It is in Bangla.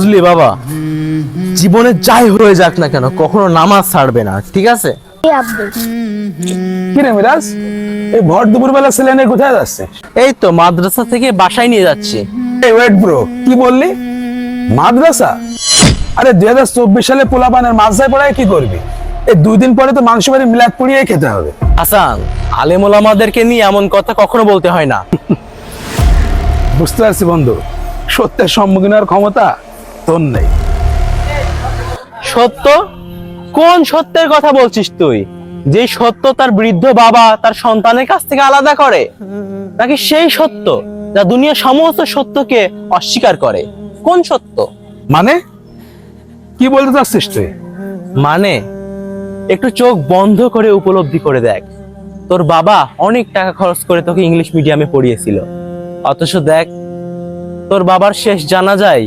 বুঝলি বাবা, জীবনে যাই হয়ে যাক না কেন কখনো নামাজ ছাড়বে না, ঠিক আছে? এই আব্বু, কি রে মিরাজ, এই ভর দুপুর বেলা ছেলে নিয়ে কোথায় যাচ্ছে? এই তো মাদ্রাসা থেকে বাসায় নিয়ে যাচ্ছি। এই ওয়েট ব্রো, কি বললি? মাদ্রাসা? আরে 2024 সালে পোলাপানের মাদ্রাসায় পড়ায় কি করবি? এই 2 দিন পরে তো মাংস বাড়ি মিলাদ পুড়িয়ে খেতে হবে। হাসান, আলেম ওলামাদেরকে নিয়ে এমন কথা কখনো বলতে হয় না। বুঝতে পারছি বন্ধু, সত্যের সম্মুখীন হওয়ার ক্ষমতা তোর নেই। সত্য? কোন সত্যের কথা বলছিস তুই? যে সত্য তার বৃদ্ধ বাবা তার সন্তানের কাছ থেকে আলাদা করে, নাকি সেই সত্য যা দুনিয়ার সমস্ত সত্যকে অস্বীকার করে? কোন সত্য? মানে কি বলতে চাচ্ছিস তুই? মানে একটু চোখ বন্ধ করে উপলব্ধি করে দেখ, তোর বাবা অনেক টাকা খরচ করে তোকে ইংলিশ মিডিয়ামে পড়িয়েছিল, অথচ দেখ তোর বাবার শেষ জানাজায়